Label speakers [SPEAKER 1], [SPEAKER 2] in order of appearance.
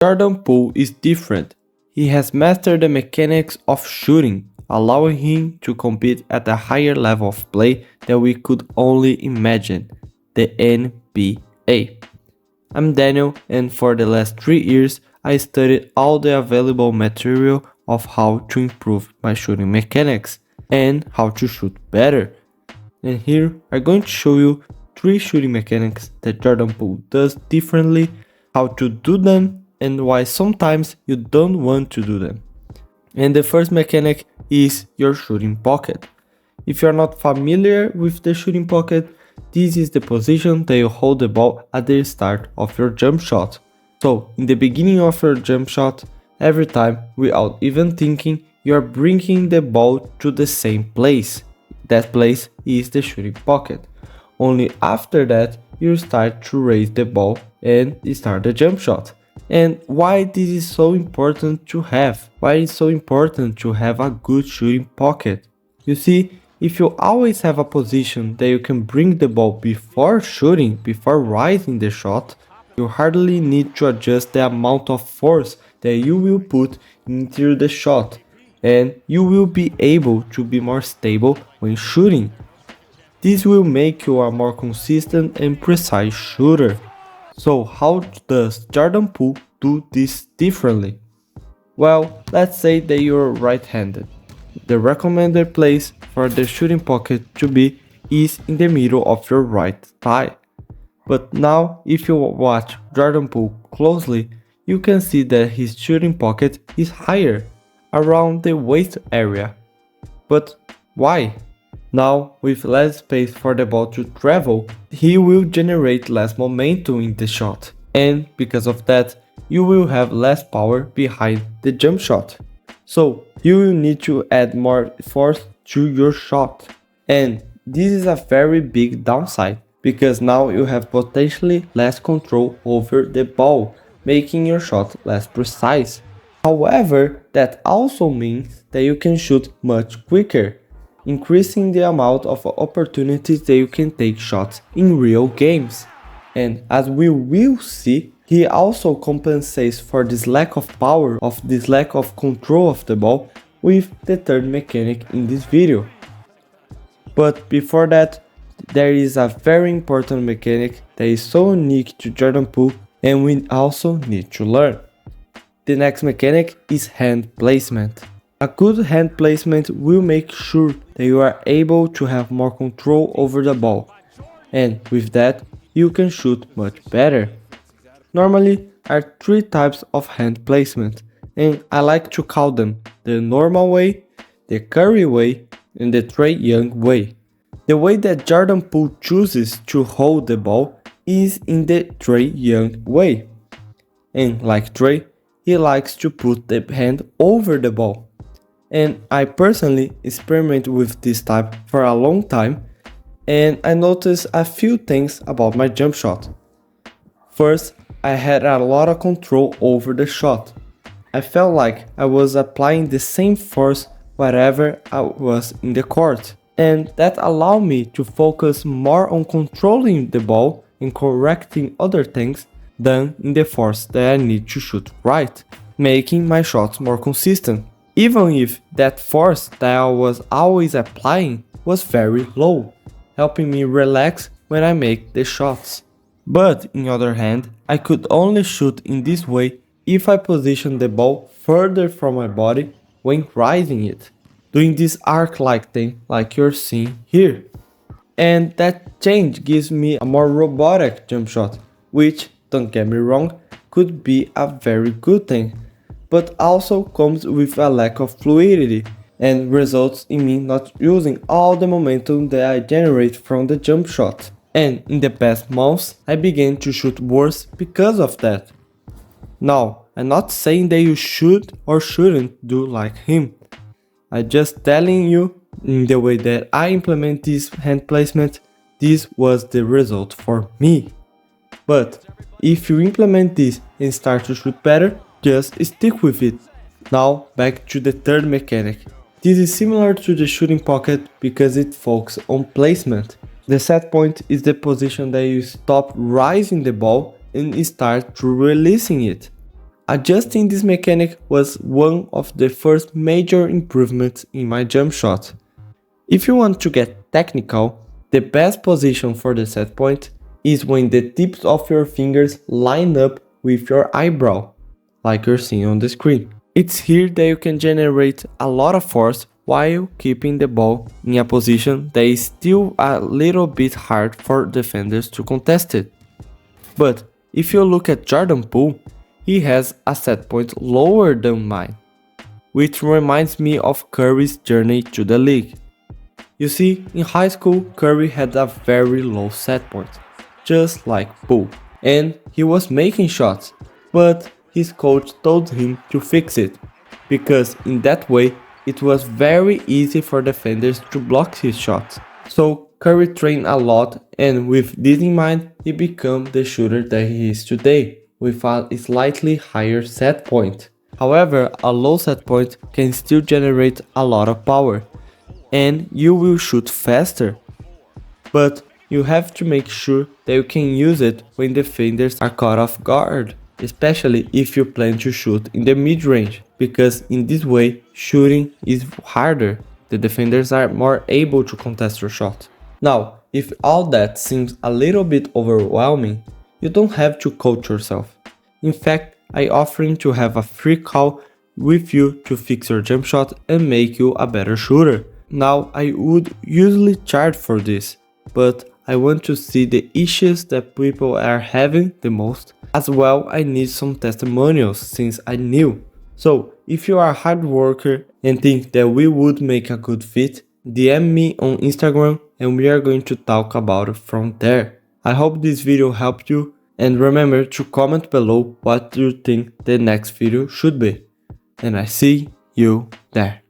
[SPEAKER 1] Jordan Poole is different. He has mastered the mechanics of shooting, allowing him to compete at a higher level of play that we could only imagine, the NBA. I'm Daniel, and for the last 3 years, I studied all the available material of how to improve my shooting mechanics and how to shoot better. And here I'm going to show you 3 shooting mechanics that Jordan Poole does differently, how to do them, and why sometimes you don't want to do them. And the first mechanic is your shooting pocket. If you're not familiar with the shooting pocket, this is the position that you hold the ball at the start of your jump shot. So, in the beginning of your jump shot, every time, without even thinking, you're bringing the ball to the same place. That place is the shooting pocket. Only after that, you start to raise the ball and start the jump shot. And why this is so important to have? Why it's so important to have a good shooting pocket? You see, if you always have a position that you can bring the ball before shooting, before rising the shot, you hardly need to adjust the amount of force that you will put into the shot, and you will be able to be more stable when shooting. This will make you a more consistent and precise shooter. So how does Jordan Poole do this differently? Well, let's say that you're right-handed. The recommended place for the shooting pocket to be is in the middle of your right thigh. But now, if you watch Jordan Poole closely, you can see that his shooting pocket is higher, around the waist area. But why? Now, with less space for the ball to travel, he will generate less momentum in the shot, and because of that, you will have less power behind the jump shot. So, you will need to add more force to your shot. And this is a very big downside, because now you have potentially less control over the ball, making your shot less precise. However, that also means that you can shoot much quicker, increasing the amount of opportunities that you can take shots in real games. And as we will see, he also compensates for this lack of power, of this lack of control of the ball, with the third mechanic in this video. But before that, there is a very important mechanic that is so unique to Jordan Poole and we also need to learn. The next mechanic is hand placement. A good hand placement will make sure that you are able to have more control over the ball, and with that, you can shoot much better. Normally, there are 3 types of hand placement, and I like to call them the normal way, the Curry way, and the Trae Young way. The way that Jordan Poole chooses to hold the ball is in the Trae Young way. And like Trae, he likes to put the hand over the ball. And I personally experiment with this type for a long time, and I noticed a few things about my jump shot. First, I had a lot of control over the shot. I felt like I was applying the same force wherever I was in the court, and that allowed me to focus more on controlling the ball and correcting other things than in the force that I need to shoot right, making my shots more consistent. Even if that force that I was always applying was very low, helping me relax when I make the shots. But on the other hand, I could only shoot in this way if I positioned the ball further from my body when rising it, doing this arc-like thing like you're seeing here. And that change gives me a more robotic jump shot, which, don't get me wrong, could be a very good thing, but also comes with a lack of fluidity and results in me not using all the momentum that I generate from the jump shot. And in the past months, I began to shoot worse because of that. Now, I'm not saying that you should or shouldn't do like him. I'm just telling you, in the way that I implement this hand placement, this was the result for me. But if you implement this and start to shoot better, just stick with it. Now back to the third mechanic. This is similar to the shooting pocket because it focuses on placement. The set point is the position that you stop rising the ball and start to releasing it. Adjusting this mechanic was one of the first major improvements in my jump shot. If you want to get technical, the best position for the set point is when the tips of your fingers line up with your eyebrow, like you're seeing on the screen. It's here that you can generate a lot of force while keeping the ball in a position that is still a little bit hard for defenders to contest it. But if you look at Jordan Poole, he has a set point lower than mine, which reminds me of Curry's journey to the league. You see, in high school, Curry had a very low set point, just like Poole, and he was making shots, but his coach told him to fix it, because in that way, it was very easy for defenders to block his shots. So Curry trained a lot, and with this in mind, he became the shooter that he is today, with a slightly higher set point. However, a low set point can still generate a lot of power, and you will shoot faster. But you have to make sure that you can use it when defenders are caught off guard, especially if you plan to shoot in the mid-range, because in this way, shooting is harder. The defenders are more able to contest your shot. Now, if all that seems a little bit overwhelming, you don't have to coach yourself. In fact, I offer to have a free call with you to fix your jump shot and make you a better shooter. Now, I would usually charge for this, but I want to see the issues that people are having the most. As well, I need some testimonials since I'm new. So, if you are a hard worker and think that we would make a good fit, DM me on Instagram and we are going to talk about it from there. I hope this video helped you, and remember to comment below what you think the next video should be. And I see you there.